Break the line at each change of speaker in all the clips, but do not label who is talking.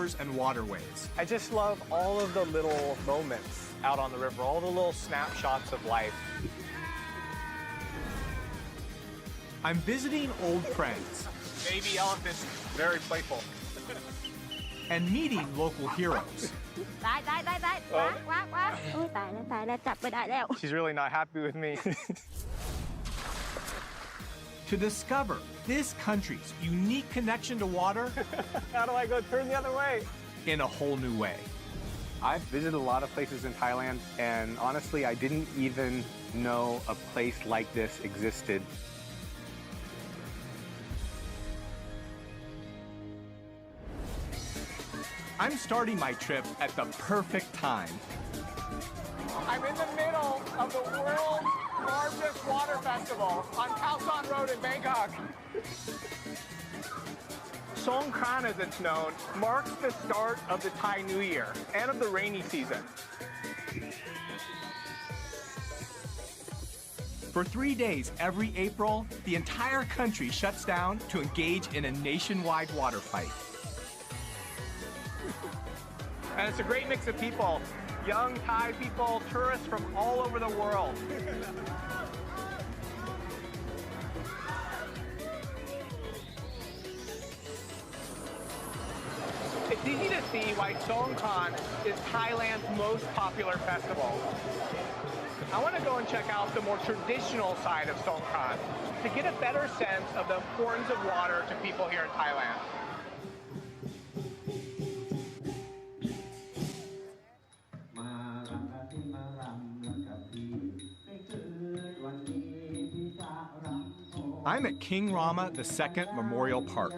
rivers and waterways.
I just love all of the little moments out on the river, all the little snapshots of life.
I'm visiting old friends
Baby elephants, very playful.
and meeting local heroes.
She's really not happy with me.
To discover this country's unique connection to water
How do I go turn the other way?
in a whole new way.
I've visited a lot of places in Thailand, and honestly, I didn't even know a place like this existed.
I'm starting my trip at the perfect time.
I'm in the middle of the world's largest water festival on Khao San Road in Bangkok. Songkran, as it's known, marks the start of the Thai New Year and of the rainy season.
For 3 days every April, the entire country shuts down to engage in a nationwide water fight.
And it's a great mix of people, young Thai people, tourists from all over the world. It's easy to see why Songkran is Thailand's most popular festival. I want to go and check out the more traditional side of Songkran to get a better sense of the importance of water to people here in Thailand.
I'm at King Rama II Memorial Park.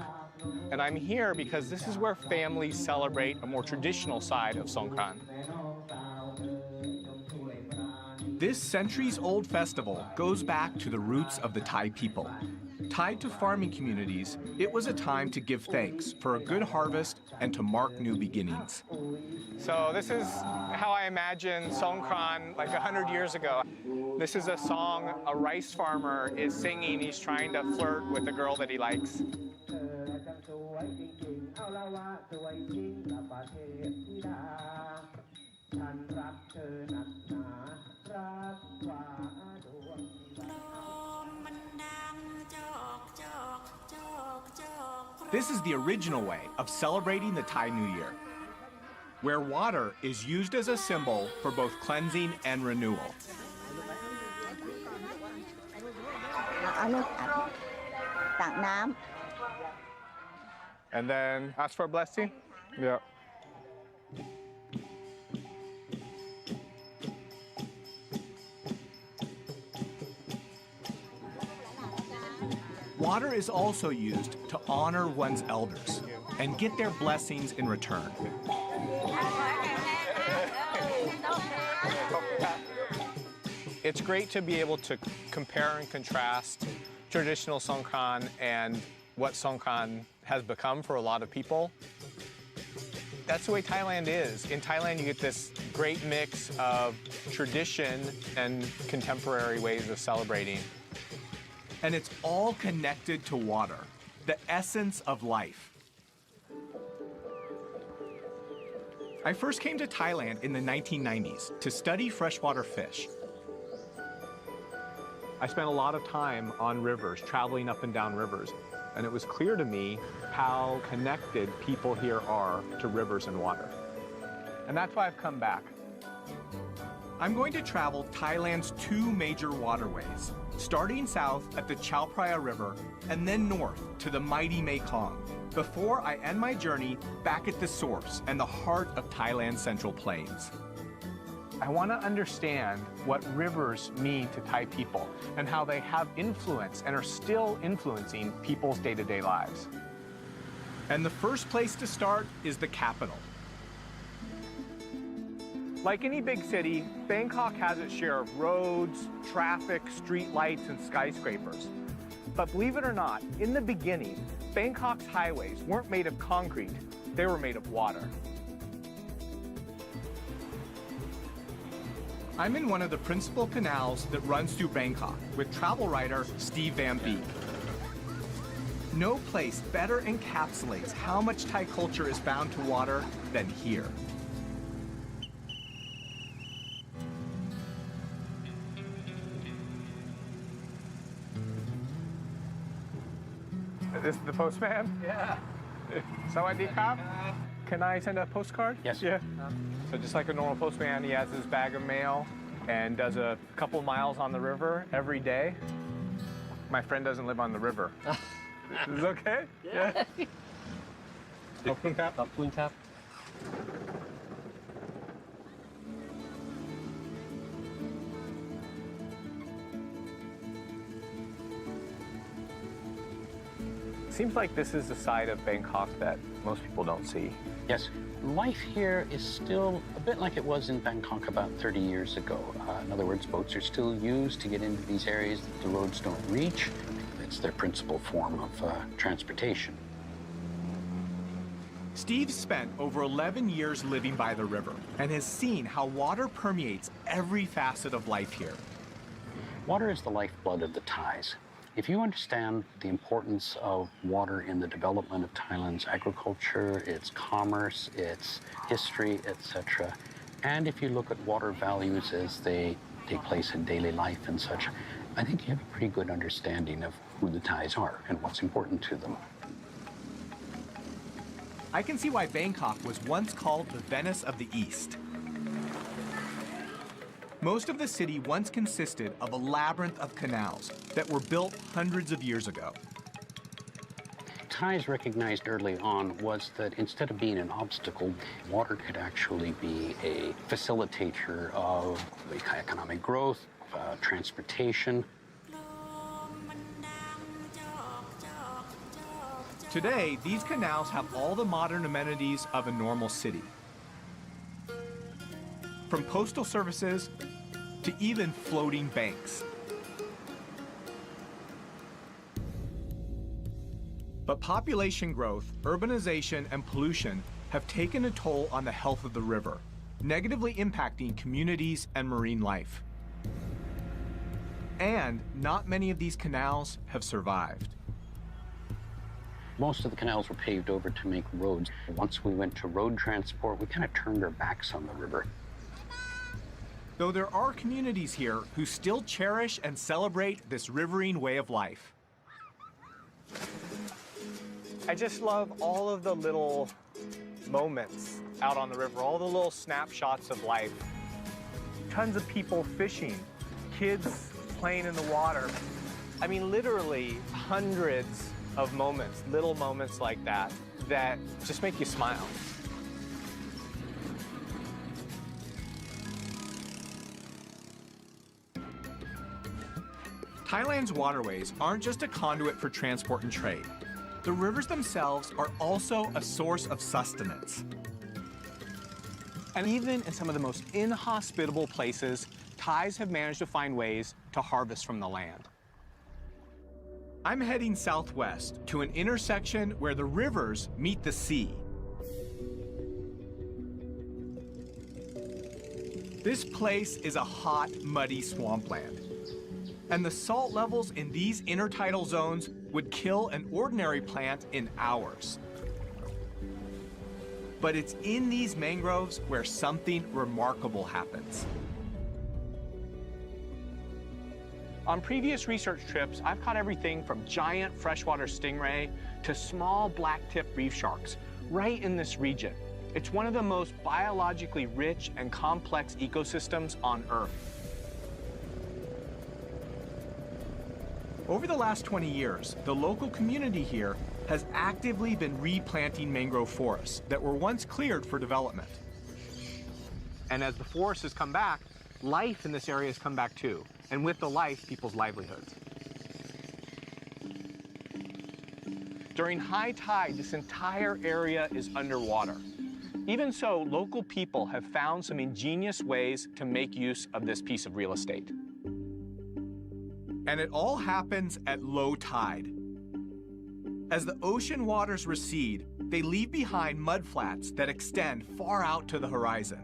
And I'm here because this is where families celebrate a more traditional side of Songkran.
This centuries-old festival goes back to the roots of the Thai people. Tied to farming communities, it was a time to give thanks for a good harvest and to mark new beginnings.
So this is how I imagine Songkran like 100 years ago. This is a song a rice farmer is singing. He's trying to flirt with a girl that he likes.
This is the original way of celebrating the Thai New Year, where water is used as a symbol for both cleansing and renewal.
And then ask for a blessing? Yeah.
Water is also used to honor one's elders and get their blessings in return.
It's great to be able to compare and contrast traditional Songkran and what Songkran has become for a lot of people. That's the way Thailand is. In Thailand, you get this great mix of tradition and contemporary ways of celebrating.
And it's all connected to water, the essence of life. I first came to Thailand in the 1990s to study freshwater fish.
I spent a lot of time on rivers, traveling up and down rivers, and it was clear to me how connected people here are to rivers and water. And that's why I've come back.
I'm going to travel Thailand's two major waterways, starting south at the Chao Phraya River and then north to the mighty Mekong, before I end my journey back at the source and the heart of Thailand's Central Plains.
I want to understand what rivers mean to Thai people and how they have influence and are still influencing people's day-to-day lives.
And the first place to start is the capital.
Like any big city, Bangkok has its share of roads, traffic, street lights, and skyscrapers. But believe it or not, in the beginning, Bangkok's highways weren't made of concrete, they were made of water.
I'm in one of the principal canals that runs through Bangkok with travel writer Steve Van Beek. No place better encapsulates how much Thai culture is bound to water than here.
This is the postman?
Yeah.
Sawadee krap. Can I send a postcard?
Yes.
Yeah. So just like a normal postman, he has his bag of mail and does a couple miles on the river every day. My friend doesn't live on the river. Is this okay? Yeah.
Khop khun krap.
Seems like this is the side of Bangkok that most people don't see.
Yes. Life here is still a bit like it was in Bangkok about 30 years ago. In other words, boats are still used to get into these areas that the roads don't reach. It's their principal form of transportation.
Steve spent over 11 years living by the river and has seen how water permeates every facet of life here.
Water is the lifeblood of the Thais. If you understand the importance of water in the development of Thailand's agriculture, its commerce, its history, etc., and if you look at water values as they take place in daily life and such, I think you have a pretty good understanding of who the Thais are and what's important to them.
I can see why Bangkok was once called the Venice of the East. Most of the city once consisted of a labyrinth of canals that were built hundreds of years ago.
Thais recognized early on was that instead of being an obstacle, water could actually be a facilitator of economic growth, transportation.
Today, these canals have all the modern amenities of a normal city. From postal services to even floating banks. But population growth, urbanization, and pollution have taken a toll on the health of the river, negatively impacting communities and marine life. And not many of these canals have survived.
Most of the canals were paved over to make roads. Once we went to road transport, we kind of turned our backs on the river.
Though there are communities here who still cherish and celebrate this riverine way of life.
I just love all of the little moments out on the river, all the little snapshots of life. Tons of people fishing, kids playing in the water. I mean, literally hundreds of moments, little moments like that, that just make you smile.
Thailand's waterways aren't just a conduit for transport and trade. The rivers themselves are also a source of sustenance.
And even in some of the most inhospitable places, Thais have managed to find ways to harvest from the land.
I'm heading southwest to an intersection where the rivers meet the sea. This place is a hot, muddy swampland. And the salt levels in these intertidal zones would kill an ordinary plant in hours. But it's in these mangroves where something remarkable happens.
On previous research trips, I've caught everything from giant freshwater stingray to small black-tip reef sharks right in this region. It's one of the most biologically rich and complex ecosystems on Earth.
Over the last 20 years, the local community here has actively been replanting mangrove forests that were once cleared for development.
And as the forest has come back, life in this area has come back too. And with the life, people's livelihoods. During high tide, this entire area is underwater. Even so, local people have found some ingenious ways to make use of this piece of real estate.
And it all happens at low tide. As the ocean waters recede, they leave behind mudflats that extend far out to the horizon.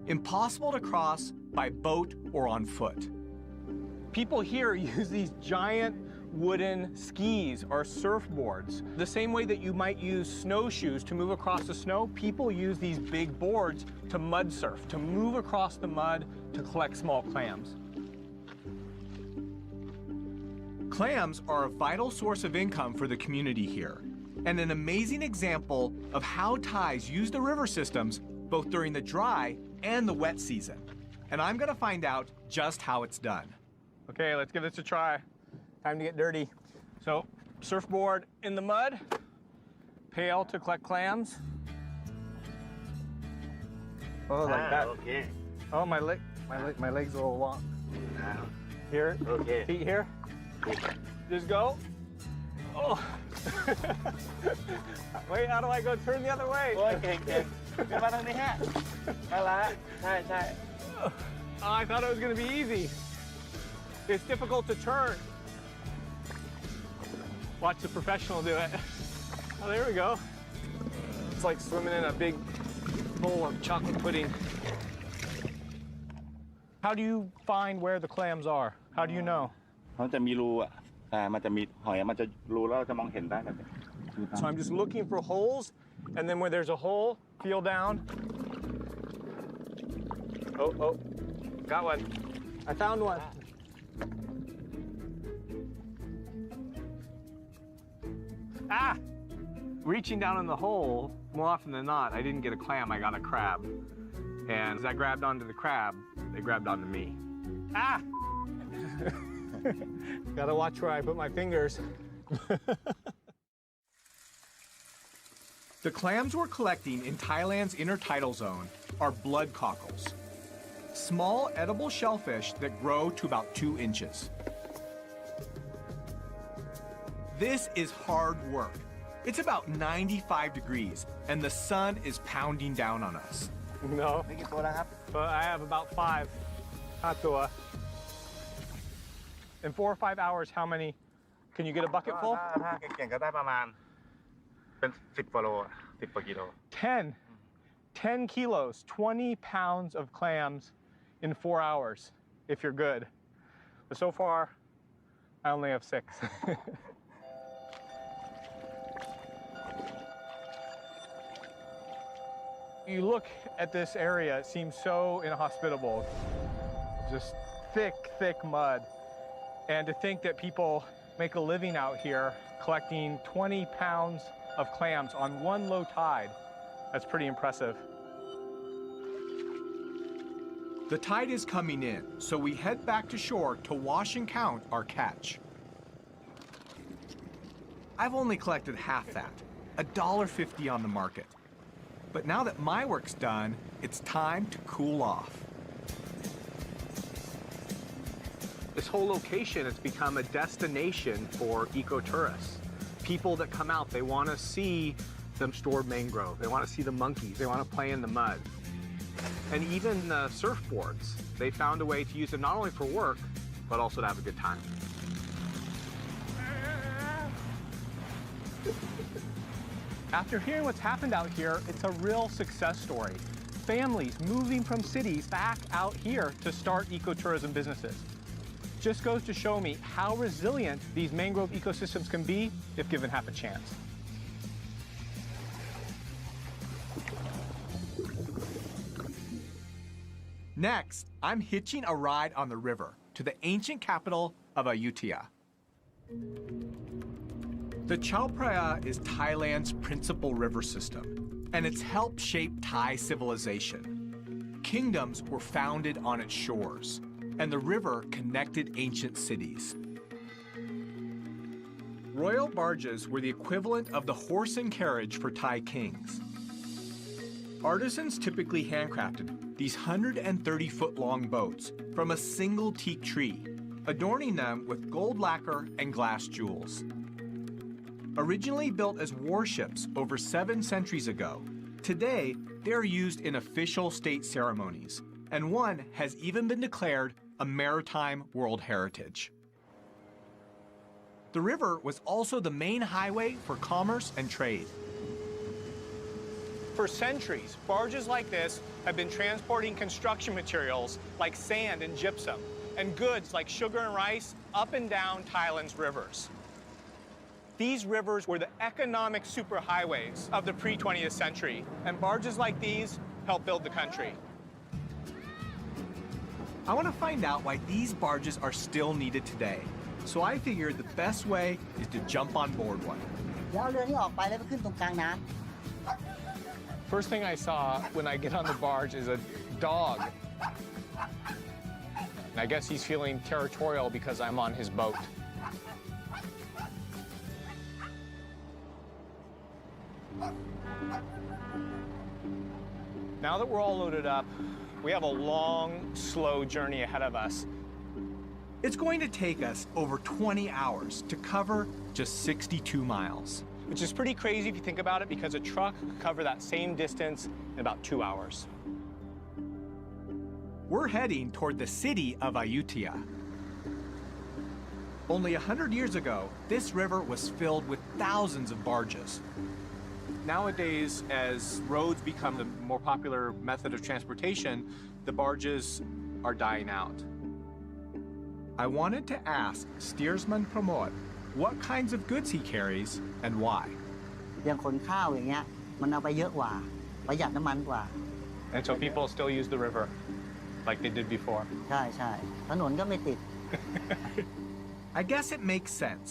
Impossible to cross by boat or on foot.
People here use these giant wooden skis or surfboards. The same way that you might use snowshoes to move across the snow, people use these big boards to mud surf, to move across the mud to collect small clams.
Clams are a vital source of income for the community here, and an amazing example of how Thais use the river systems both during the dry and the wet season. And I'm gonna find out just how it's done.
Okay, let's give this a try. Time to get dirty. So, surfboard in the mud, pail to collect clams. Oh, like that.
Okay.
Oh, my leg's a little long.
Now.
Here,
Okay.
feet here. Just go. Oh. Wait, how do I go turn the other way?
โอ้ยเก่งขึ้นมาทางนี้ฮะนั่นละใช่ใช่
Oh, I thought it was gonna be easy. It's difficult to turn. Watch the professional do it. Oh, there we go. It's like swimming in a big bowl of chocolate pudding. How do you find where the clams are? How do you know?
เขาจะมีรูอ่ะแต่มันจะมีหอยมันจะรูแล้วเราจะมองเห็นได้แบบนี้
So I'm just looking for holes, and then when there's a hole, feel down. Oh, got one. I found one. Ah! Reaching down in the hole, more often than not, I didn't get a clam, I got a crab. And as I grabbed onto the crab, they grabbed onto me. Ah! Gotta watch where I put my fingers.
The clams we're collecting in Thailand's intertidal zone are blood cockles, small edible shellfish that grow to about 2 inches. This is hard work. It's about 95 degrees, and the sun is pounding down on us.
No,
นี่กี่ตัวแล้วครับ
but I have about 5 hatua. In 4 or 5 hours, how many? Can you get a bucket full?
ถ้าเก่งๆก็ได้ประมาณเป็น10 กว่าโล10 กว่ากิโล
10 kilos, 20 pounds of clams in 4 hours, if you're good. But so far, I only have 6. You look at this area, it seems so inhospitable. Just thick, thick mud. And to think that people make a living out here collecting 20 pounds of clams on one low tide, that's pretty impressive.
The tide is coming in, so we head back to shore to wash and count our catch. I've only collected half that, $1.50 on the market. But now that my work's done, it's time to cool off.
This whole location has become a destination for ecotourists. People that come out, they want to see the stored mangrove. They want to see the monkeys. They want to play in the mud. And even the surfboards, they found a way to use them not only for work, but also to have a good time. After hearing what's happened out here, it's a real success story. Families moving from cities back out here to start ecotourism businesses. Just goes to show me how resilient these mangrove ecosystems can be if given half a chance.
Next, I'm hitching a ride on the river to the ancient capital of Ayutthaya. The Chao Phraya is Thailand's principal river system, and it's helped shape Thai civilization. Kingdoms were founded on its shores, and the river connected ancient cities. Royal barges were the equivalent of the horse and carriage for Thai kings. Artisans typically handcrafted these 130-foot-long boats from a single teak tree, adorning them with gold lacquer and glass jewels. Originally built as warships over 7 centuries ago, today they're used in official state ceremonies, and one has even been declared a maritime world heritage. The river was also the main highway for commerce and trade.
For centuries, barges like this have been transporting construction materials like sand and gypsum and goods like sugar and rice up and down Thailand's rivers. These rivers were the economic superhighways of the pre-20th century, and barges like these helped build the country.
I want to find out why these barges are still needed today. So I figured the best way is to jump on board one.
เดี๋ยวเอาเรือนี้ออกไปแล้วไปขึ้นตรงกลางน้ำ
First thing I saw when I get on the barge is a dog. And I guess he's feeling territorial because I'm on his boat. Now that we're all loaded up, we have a long, slow journey ahead of us.
It's going to take us over 20 hours to cover just 62 miles.
Which is pretty crazy if you think about it, because a truck could cover that same distance in about 2 hours.
We're heading toward the city of Ayutthaya. Only 100 years ago, this river was filled with thousands of barges.
Nowadays, as roads become the more popular method of transportation, the barges are dying out.
I wanted to ask steersman Pramod what kinds of goods he carries and why.
อย่างขนข้าวอย่างเงี้ยมันเอาไปเยอะกว่าประหยัดน้ำมันกว่า
And so people still use the river like they did before.
ใช่ใช่ถนนก็ไม่ติด
I guess it makes sense.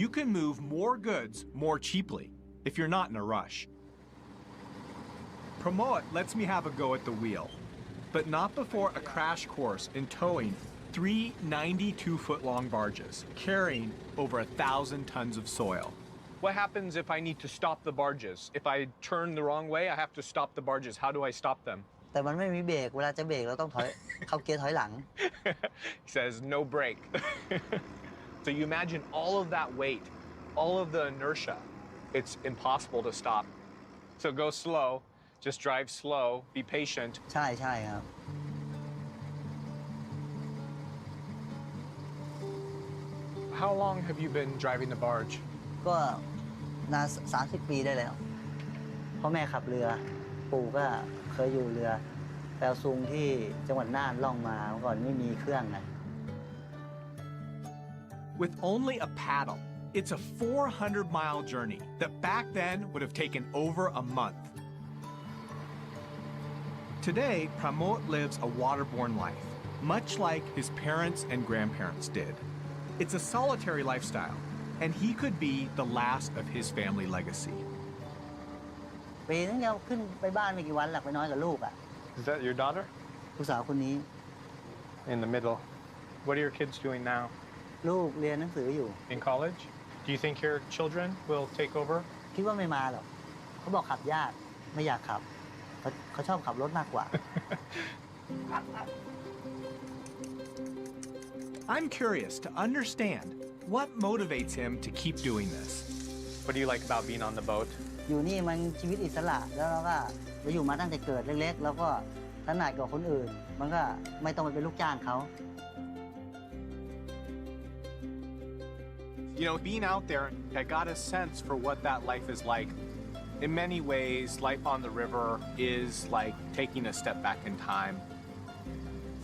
You can move more goods more cheaply if you're not in a rush. Pramod lets me have a go at the wheel, but not before a crash course in towing 3 92-foot-long barges carrying over 1,000 tons of soil.
What happens if I need to stop the barges? If I turn the wrong way, I have to stop the barges. How do I stop them?
แต่มันไม่มีเบรกเวลาจะเบรกเราต้องถอย เข้าเกียร์ถอยหลัง
He says, no brake. So you imagine all of that weight, all of the inertia. It's impossible to stop. So go slow, just drive slow, be patient.
ใช่ใช่ครับ
How long have you been driving the barge?
ก็นาน30 ปีได้แล้วพ่อแม่ขับเรือปู่ก็เคยอยู่เรือแปลซุงที่จังหวัดน่านล่องมาเมื่อก่อนไม่มีเครื่องไง
With only a paddle, it's a 400-mile journey that back then would have taken over a month. Today, Pramod lives a waterborne life, much like his parents and grandparents did. It's a solitary lifestyle, and he could be the last of his family legacy.
ปีนึงเราขึ้นไปบ้านไม่กี่วันหลักไปน้อยกับลูกอ่ะ
Is that your daughter?
ลูกสาวคนนี้
In the middle. What are your kids doing now?
ลูกเรียนหนังสืออยู่
In college? Do you think your children will take over?
คิดว่าไม่มาหรอกเขาบอกขับยากไม่อยากขับเขาชอบขับรถมากกว่า
I'm curious to understand what motivates him to keep doing this.
What do you like about being on the boat?
อยู่นี่มันชีวิตอิสระแล้วเราอยู่มาตั้งแต่เกิดเล็กๆแล้วก็ถนัดกว่าคนอื่นมันก็ไม่ต้องไปเป็นลูกจ้างเขา
You know, being out there, I got a sense for what that life is like. In many ways, life on the river is like taking a step back in time.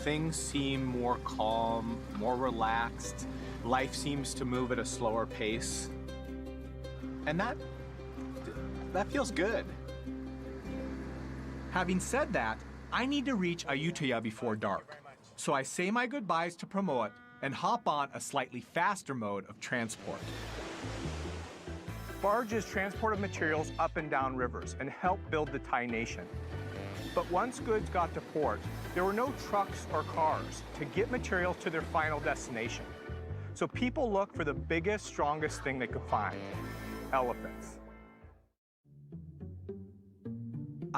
Things seem more calm, more relaxed. Life seems to move at a slower pace. And that feels good.
Having said that, I need to reach Ayutthaya before dark. So I say my goodbyes to Pramod and hop on a slightly faster mode of transport. Barges transported materials up and down rivers and helped build the Thai nation. But once goods got to port, there were no trucks or cars to get materials to their final destination. So people looked for the biggest, strongest thing they could find: elephants.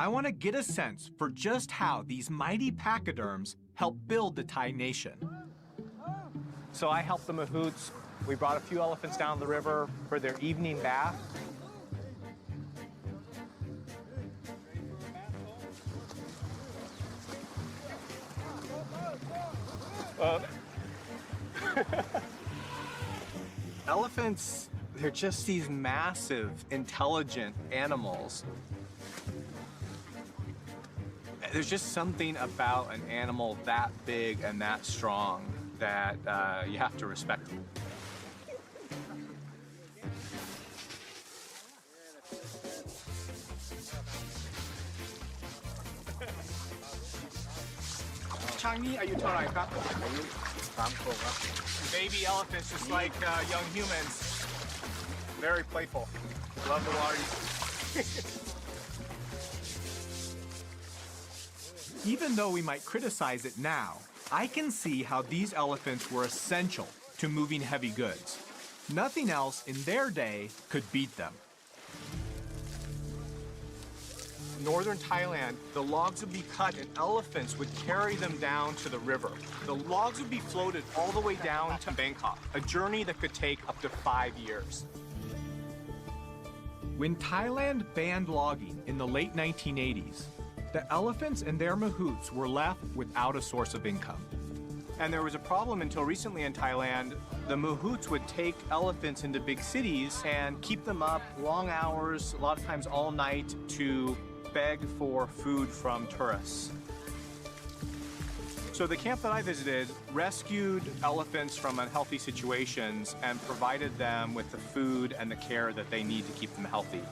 I want to get a sense for just how these mighty pachyderms helped build the Thai nation.
So I helped the mahouts. We brought a few elephants down the river for their evening bath. Elephants, they're just these massive, intelligent animals. There's just something about an animal that big and that strong that you have to respect them. Changi, are you Thai? Baby elephants, just like young humans. Very playful. Love the water.
Even though we might criticize it now, I can see how these elephants were essential to moving heavy goods. Nothing else in their day could beat them.
Northern Thailand, the logs would be cut and elephants would carry them down to the river. The logs would be floated all the way down to Bangkok, a journey that could take up to 5 years.
When Thailand banned logging in the late 1980s, the elephants and their mahouts were left without a source of income.
And there was a problem until recently in Thailand. The mahouts would take elephants into big cities and keep them up long hours, a lot of times all night, to beg for food from tourists. So the camp that I visited rescued elephants from unhealthy situations and provided them with the food and the care that they need to keep them healthy.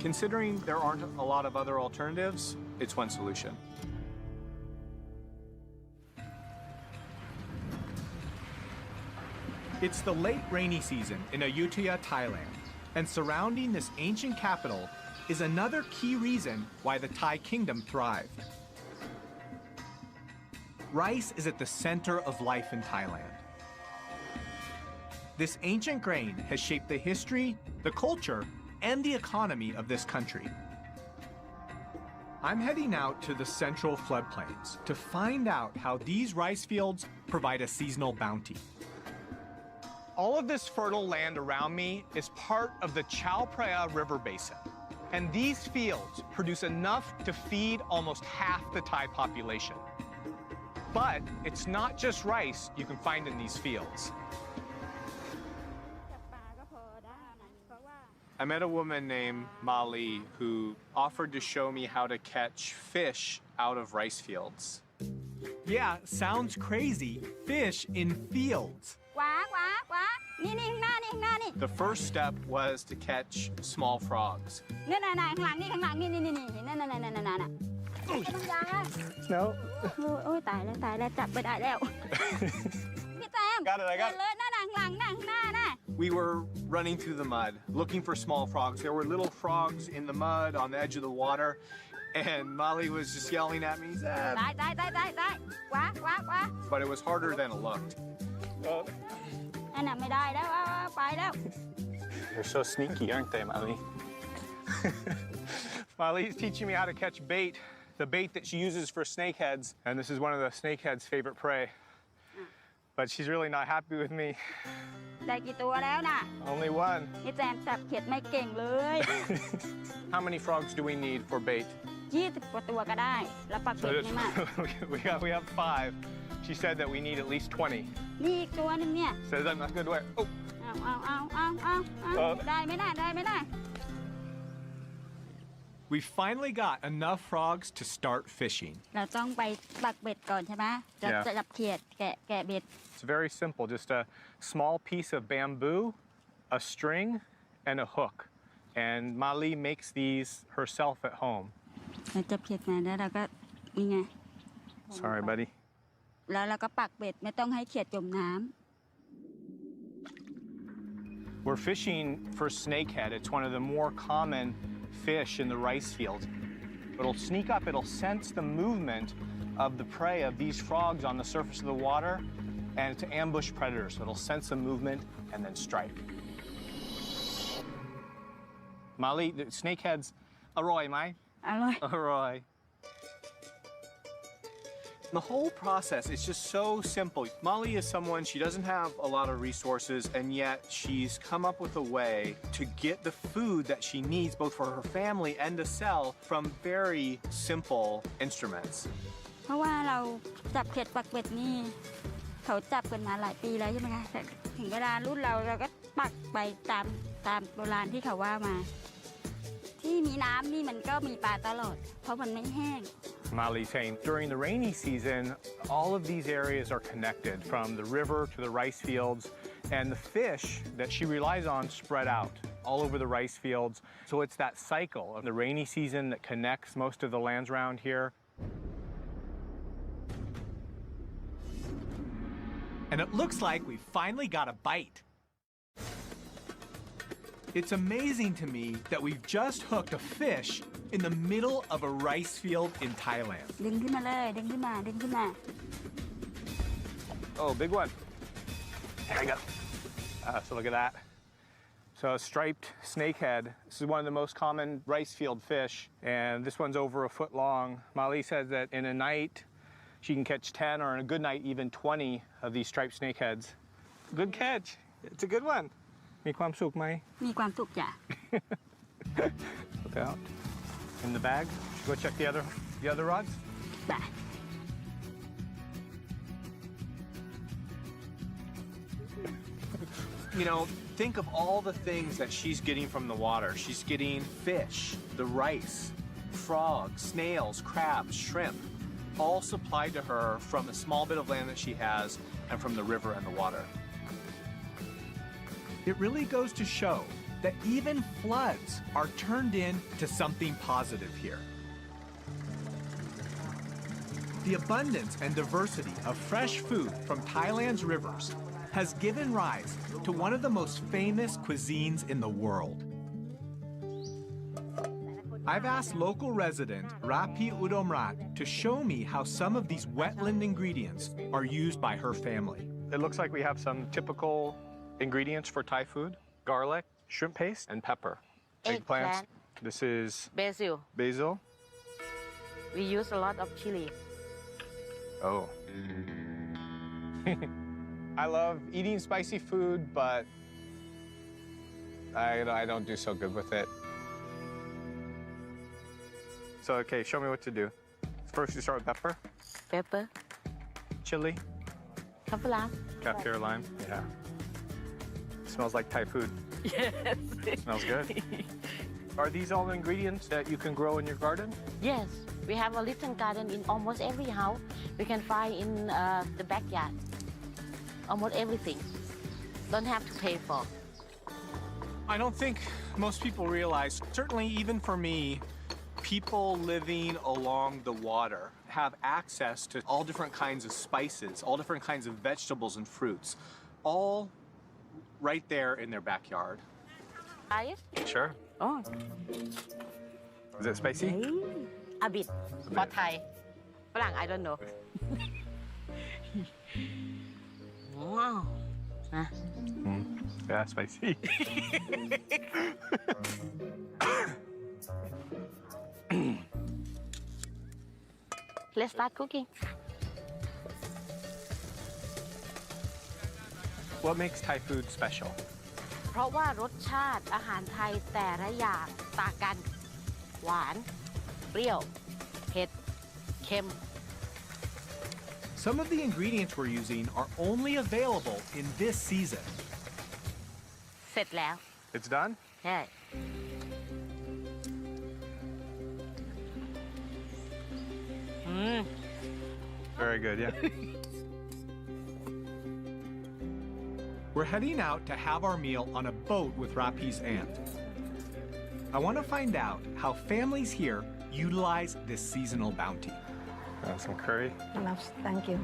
Considering there aren't a lot of other alternatives, it's one solution.
It's the late rainy season in Ayutthaya, Thailand, and surrounding this ancient capital is another key reason why the Thai kingdom thrived. Rice is at the center of life in Thailand. This ancient grain has shaped the history, the culture, and the economy of this country. I'm heading out to the central floodplains to find out how these rice fields provide a seasonal bounty.
All of this fertile land around me is part of the Chao Phraya River Basin. And these fields produce enough to feed almost half the Thai population. But it's not just rice you can find in these fields. I met a woman named Mali who offered to show me how to catch fish out of rice fields.
Yeah, sounds crazy. Fish in fields.
The first step was to catch small frogs. No. Got it, I got it. We were running through the mud, looking for small frogs. There were little frogs in the mud on the edge of the water, and Molly was just yelling at me, but it was harder than it looked. They're so sneaky, aren't they, Molly? Molly's teaching me how to catch bait, the bait that she uses for snakeheads, and this is one of the snakeheads' favorite prey. But she's really not happy with me. Only one. How many frogs do we need for bait? We have 5. She said that we need at least 20. Says I'm not good to wear. Oh.
We finally got enough frogs to start fishing.
It's very simple, just a small piece of bamboo, a string, and a hook. And Mali makes these herself at home. Sorry, buddy. We're fishing for snakehead. It's one of the more common fish in the rice fields. It'll sneak up, it'll sense the movement of the prey of these frogs on the surface of the water, and to ambush predators. So it'll sense the movement and then strike. Mali, the snakeheads, aroy mai? Aroy. The whole process is just so simple. Molly is someone, she doesn't have a lot of resources, and yet she's come up with a way to get the food that she needs, both for her family and to sell, from very simple instruments.
ที่มีน้ำนี่มันก็มีปลาตลอดเพราะมันไม่แห้ง
Mali saying during the rainy season, all of these areas are connected from the river to the rice fields, and the fish that she relies on spread out all over the rice fields. So it's that cycle of the rainy season that connects most of the lands around here.
And it looks like we finally got a bite. It's amazing to me that we've just hooked a fish in the middle of a rice field in Thailand.
ดึงขึ้นมาเลยดึงขึ้นมาดึงขึ้นมา
Oh, big one. There we go. So look at that. So a striped snakehead. This is one of the most common rice field fish, and this one's over a foot long. Mali says that in a night, she can catch 10, or in a good night, even 20 of these striped snakeheads. Good catch. It's a good one. มีความสุขไหม
มีความสุขจ้ะ
Look out. In the bag. Go check the other rods.
ไป
You know, think of all the things that she's getting from the water. She's getting fish, the rice, frogs, snails, crabs, shrimp, all supplied to her from a small bit of land that she has and from the river and the water. It really goes to show that even floods are turned into something positive here. The abundance and diversity of fresh food from Thailand's rivers has given rise to one of the most famous cuisines in the world. I've asked local resident Rapi Udomrat to show me how some of these wetland ingredients are used by her family.
It looks like we have some typical ingredients for Thai food. Garlic, shrimp paste, and pepper. Eggplants. This is
Basil.
basil.
We use a lot of chili.
Oh. I love eating spicy food, but I don't do so good with it. So, okay, show me what to do. First, you start with pepper,
Pepper.
chili,
Kaffir
kaffir lime. Yeah. Smells like Thai food.
Yes.
Smells good. Are these all the ingredients that you can grow in your garden?
Yes. We have a little garden in almost every house. We can find in the backyard. Almost everything. Don't have to pay for.
I don't think most people realize, certainly even for me, people living along the water have access to all different kinds of spices, all different kinds of vegetables and fruits, all right there in their backyard.
Ice?
Sure.
Oh.
Is it spicy?
A bit. For Thai. ฝรั่ง I don't know. Wow.
Yeah, spicy.
Let's start cooking.
What makes Thai food special?
เพราะว่ารสชาติอาหารไทยแต่ละอย่างต่างกัน หวาน เปรี้ยว เผ็ด เค็ม
Some of the ingredients we're using are only available in this season.
เสร็จแล้ว
It's done?
ใช่
Very good, yeah.
We're heading out to have our meal on a boat with Rapi's aunt. I want to find out how families here utilize this seasonal bounty.
Some curry.
Thank you.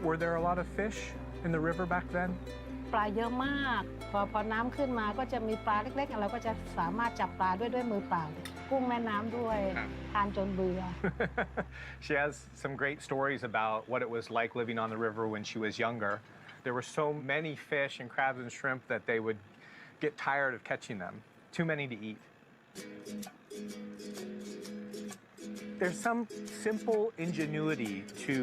Were there a lot of fish in the river back then?
ปลาเยอะมาก พอน้ำขึ้นมาก็จะมีปลาเล็กๆเราก็จะสามารถจับปลาด้วยมือเปล่ากุ้งแม่น้ำด้วยทานจนเบื่อ
She has some great stories about what it was like living on the river when she was younger. There were so many fish and crabs and shrimp that they would get tired of catching them. Too many to eat. There's some simple ingenuity to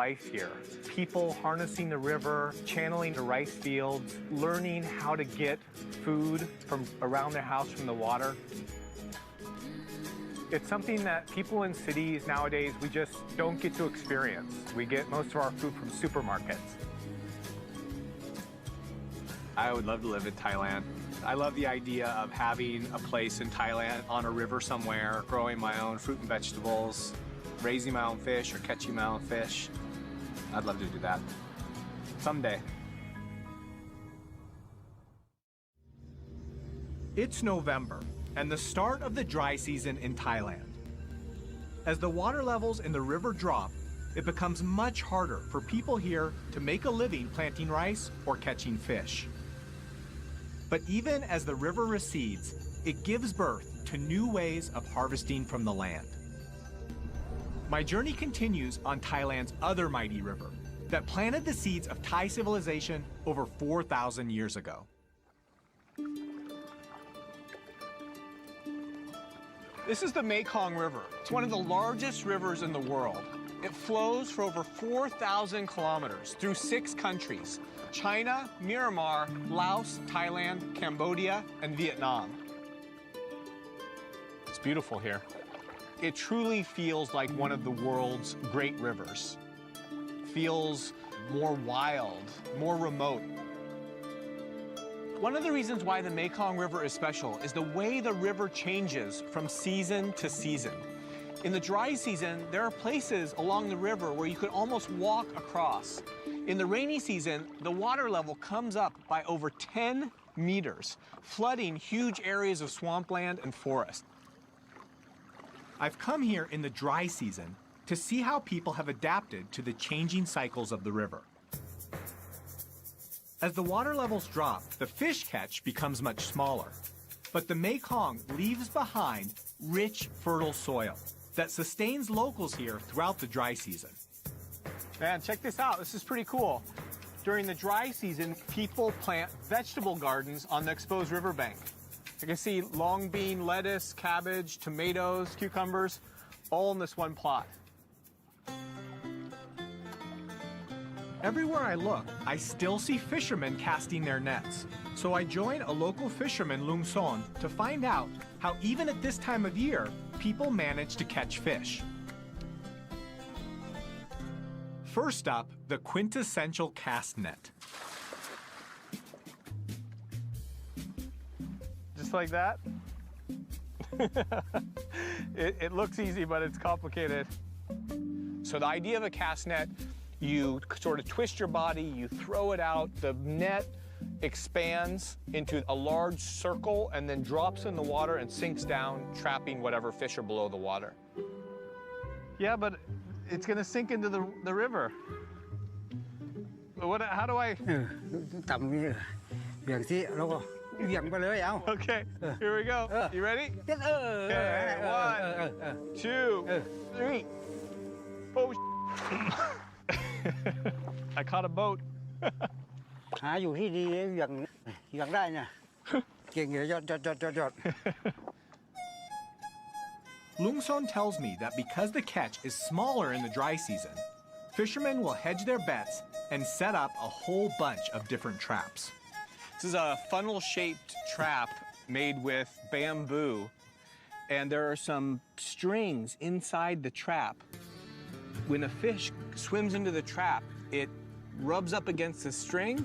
life here. People harnessing the river, channeling the rice fields, learning how to get food from around their house from the water. It's something that people in cities nowadays, we just don't get to experience. We get most of our food from supermarkets.
I would love to live in Thailand.
I love the idea of having a place in Thailand on a river somewhere, growing my own fruit and vegetables, raising my own fish or catching my own fish. I'd love to do that someday.
It's November and the start of the dry season in Thailand. As the water levels in the river drop, it becomes much harder for people here to make a living planting rice or catching fish. But even as the river recedes, it gives birth to new ways of harvesting from the land. My journey continues on Thailand's other mighty river that planted the seeds of Thai civilization over 4,000 years ago.
This is the Mekong River. It's one of the largest rivers in the world. It flows for over 4,000 kilometers through 6 countries: China, Myanmar, Laos, Thailand, Cambodia, and Vietnam. It's beautiful here. It truly feels like one of the world's great rivers. Feels more wild, more remote. One of the reasons why the Mekong River is special is the way the river changes from season to season. In the dry season, there are places along the river where you could almost walk across. In the rainy season, the water level comes up by over 10 meters, flooding huge areas of swampland and forest.
I've come here in the dry season to see how people have adapted to the changing cycles of the river. As the water levels drop, the fish catch becomes much smaller. But the Mekong leaves behind rich, fertile soil that sustains locals here throughout the dry season.
Man, check this out. This is pretty cool. During the dry season, people plant vegetable gardens on the exposed riverbank. You can see long bean, lettuce, cabbage, tomatoes, cucumbers, all in this one plot.
Everywhere I look, I still see fishermen casting their nets. So I join a local fisherman, Lung Son, to find out how even at this time of year, people manage to catch fish. First up, the quintessential cast net.
Just like that. It looks easy, but it's complicated. So the idea of a cast net, you sort of twist your body, you throw it out, the net expands into a large circle and then drops in the water and sinks down, trapping whatever fish are below the water. Yeah, but it's gonna sink into the river. How do I? Okay, here we go. You ready? Okay, 1, 2, 3. Oh, I caught a boat.
หาอยู่ที่ดีอย่างได้เนี่ยเก่งเลยยอด
Lung Son tells me that because the catch is smaller in the dry season, fishermen will hedge their bets and set up a whole bunch of different traps.
This is a funnel-shaped trap made with bamboo, and there are some strings inside the trap. When a fish swims into the trap, it rubs up against the string,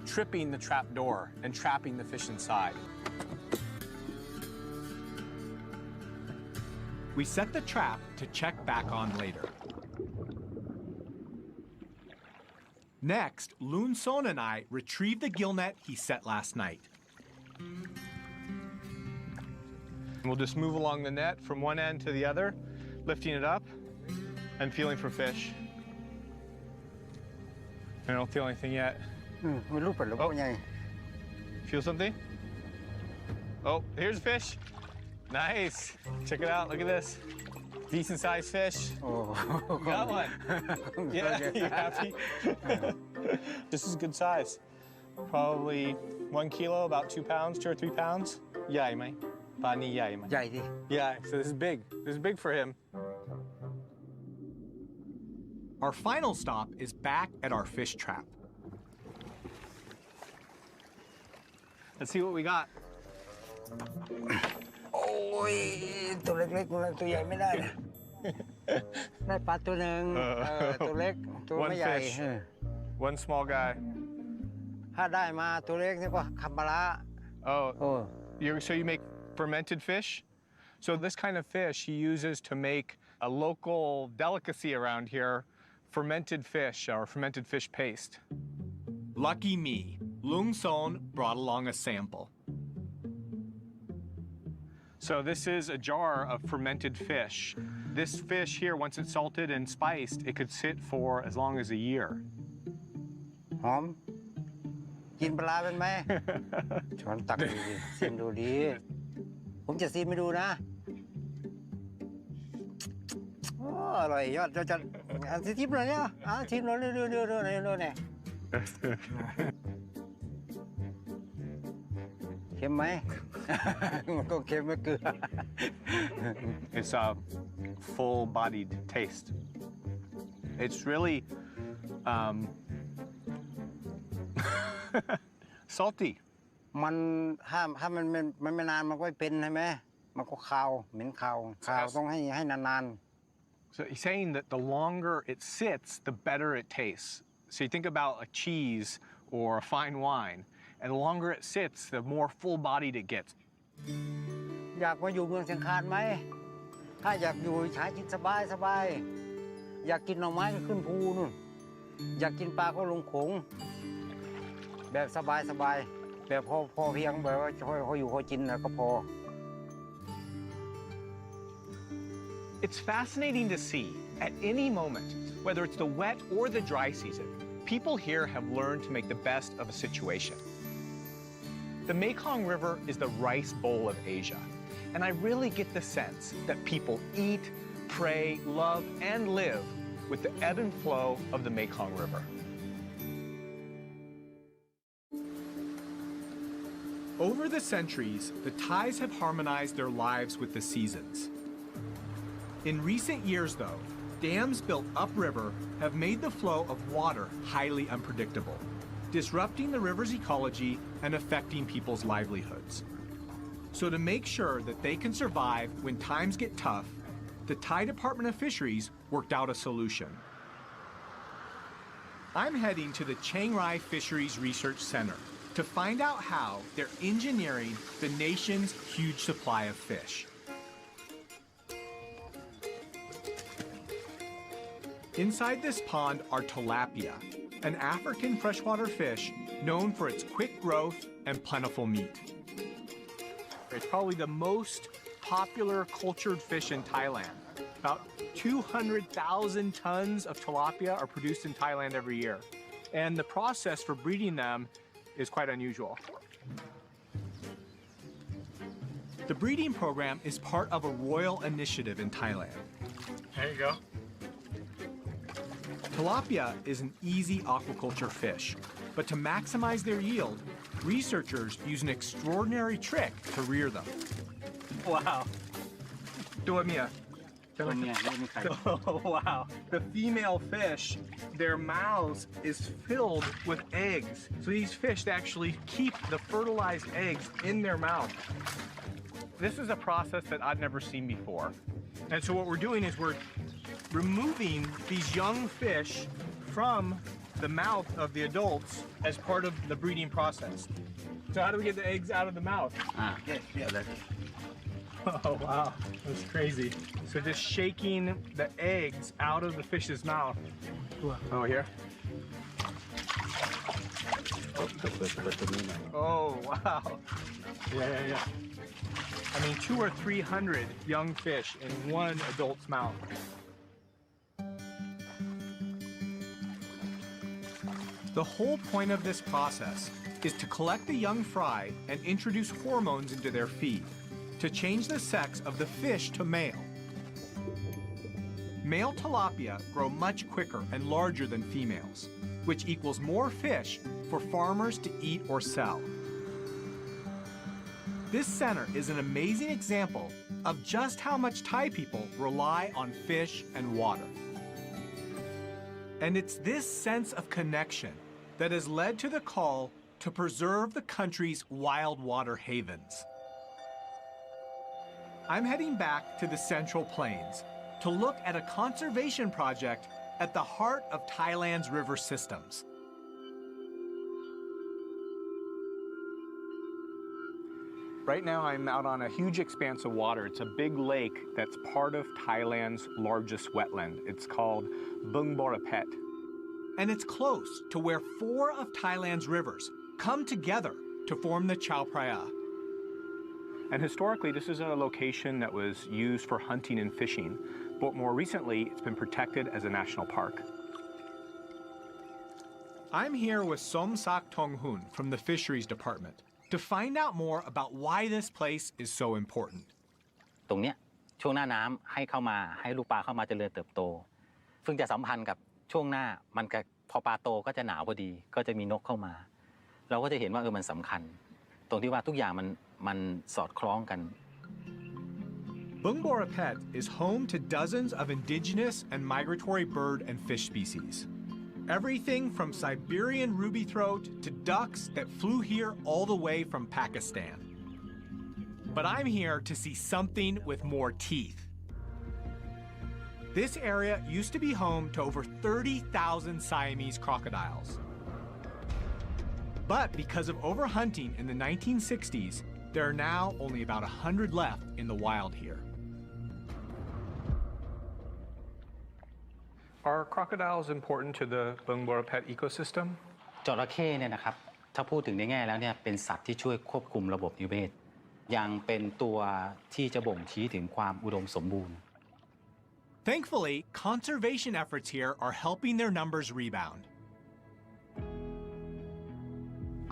tripping the trap door and trapping the fish inside.
We set the trap to check back on later. Next, Lun Son and I retrieve the gill net he set last night.
We'll just move along the net from one end to the other, lifting it up and feeling for fish. I don't feel anything yet. Feel something? Oh, here's a fish. Nice. Check it out. Look at this. Decent sized fish. Got one. Yeah, you happy? This is good size. Probably 1 kilo, about 2 pounds, 2 or 3 pounds. ใหญ่ไหม ปลานี่ใหญ่ไหม
ใหญ่ดิ
Yeah, so this is big. This is big for him.
Our final stop is back at our fish trap.
Let's see what we got.
โอ้ยตัวเล็กๆตัวใหญ่ไม่ได้ได้ปลาตัวหนึ่งตัวเล็กตัวไม่ใหญ่
One fish. One small guy.
ถ้าได้มาตัวเล็กนี่ก็คำปลาร้า
Oh,
โอ้
so you make fermented fish? So this kind of fish he uses to make a local delicacy around here, fermented fish or fermented fish paste.
Lucky me, Lung Son brought along a sample.
So this is a jar of fermented fish. This fish here, once it's salted and spiced, it could sit for as long as a year.
หอม กินปลาร้าเป็นไหม ช้อนตักดูดิชิมดูดี ผมจะชิมให้ดูนะโอ้อร่อยยอดจะชิมหน่อยเนี่ยชิมหน่อยเร็วๆเนี่ย เค็มไหม มันก็เค็มไม่เกลือ
It's a full-bodied taste. It's really salty.
มันถ้ามันไม่นานมันก็ไม่เป็นใช่ไหม มันก็คาวเหม็นคาวต้องให้นาน
So he's saying that the longer it sits, the better it tastes. So you think about a cheese or a fine wine, and the longer it sits, the more full-bodied it gets.
ๆ อยากมาอยู่เมืองเชียงคานไหม ถ้าอยากอยู่หากินสบายอยากกินหน่อไม้ก็ขึ้นภูนู่น อยากกินปลาก็ลงโขงแบบสบายแบบพอเพียงแบบว่าพออยู่พอกินแล้วก็พอ
It's fascinating to see, at any moment, whether it's the wet or the dry season, people here have learned to make the best of a situation. The Mekong River is the rice bowl of Asia, and I really get the sense that people eat, pray, love, and live with the ebb and flow of the Mekong River.
Over the centuries, the Thais have harmonized their lives with the seasons. In recent years, though, dams built upriver have made the flow of water highly unpredictable, disrupting the river's ecology and affecting people's livelihoods. So to make sure that they can survive when times get tough, the Thai Department of Fisheries worked out a solution. I'm heading to the Chiang Rai Fisheries Research Center to find out how they're engineering the nation's huge supply of fish. Inside this pond are tilapia, an African freshwater fish known for its quick growth and plentiful meat.
It's probably the most popular cultured fish in Thailand. About 200,000 tons of tilapia are produced in Thailand every year. And the process for breeding them is quite unusual.
The breeding program is part of a royal initiative in Thailand.
There you go.
Tilapia is an easy aquaculture fish, but to maximize their yield, researchers use an extraordinary trick to rear them.
Wow. Do it, Mia. Oh, wow. The female fish, their mouths is filled with eggs. So these fish actually keep the fertilized eggs in their mouth. This is a process that I've never seen before. And so what we're doing is we're removing these young fish from the mouth of the adults as part of the breeding process. So how do we get the eggs out of the mouth? Oh, wow. That's crazy. So just shaking the eggs out of the fish's mouth. Oh, here? Oh, wow. Yeah. I mean, 200 or 300 young fish in one adult's mouth.
The whole point of this process is to collect the young fry and introduce hormones into their feed to change the sex of the fish to male. Male tilapia grow much quicker and larger than females, which equals more fish for farmers to eat or sell. This center is an amazing example of just how much Thai people rely on fish and water. And it's this sense of connection that has led to the call to preserve the country's wild water havens. I'm heading back to the Central Plains to look at a conservation project at the heart of Thailand's river systems.
Right now I'm out on a huge expanse of water. It's a big lake that's part of Thailand's largest wetland. It's called Bung Boraphet.
And it's close to where 4 of Thailand's rivers come together to form the Chao Phraya.
And historically, this is a location that was used for hunting and fishing, but more recently, it's been protected as a national park.
I'm here with Som Sak Tong Hun from the Fisheries Department to find out more about why this place is so important.
ตรงเนี้ยช่วงหน้าน้ำให้เข้ามาให้ลูกปลาเข้ามาเจริญเติบโตซึ่งจะสัมพันธ์กับช่วงหน้ามันก็พอปลาโตก็จะหนาวพอดีก็จะมีนกเข้ามาเราก็จะเห็นว่ามันสำคัญตรงที่ว่าทุกอย่างมันสอดคล้องกัน
Bung Boraphet is home to dozens of indigenous and migratory bird and fish species. Everything from Siberian ruby throat to ducks that flew here all the way from Pakistan. But I'm here to see something with more teeth. This area used to be home to over 30,000 Siamese crocodiles. But because of overhunting in the 1960s, there are now only about 100 left in the wild here.
Are crocodiles important to the Bung Boraphet ecosystem?
จระเข้เนี่ยนะครับถ้าพูดถึงในแง่แล้วเนี่ยเป็นสัตว์ที่ช่วยควบคุมระบบนิเวศยังเป็นตัวที่จะบ่งชี้ถึงความอุดมสมบูรณ์
Thankfully, conservation efforts here are helping their numbers rebound.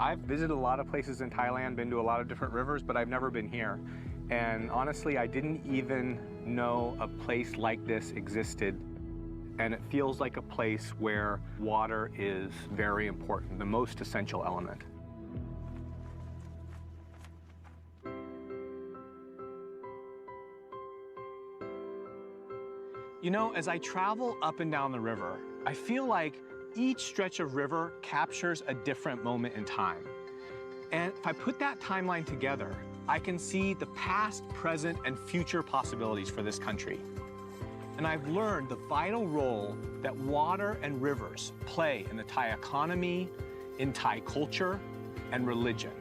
I've visited a lot of places in Thailand, been to a lot of different rivers, but I've never been here. And honestly, I didn't even know a place like this existed. And it feels like a place where water is very important, the most essential element. You know, as I travel up and down the river, I feel like each stretch of river captures a different moment in time. And if I put that timeline together, I can see the past, present, and future possibilities for this country. And I've learned the vital role that water and rivers play in the Thai economy, in Thai culture, and religion.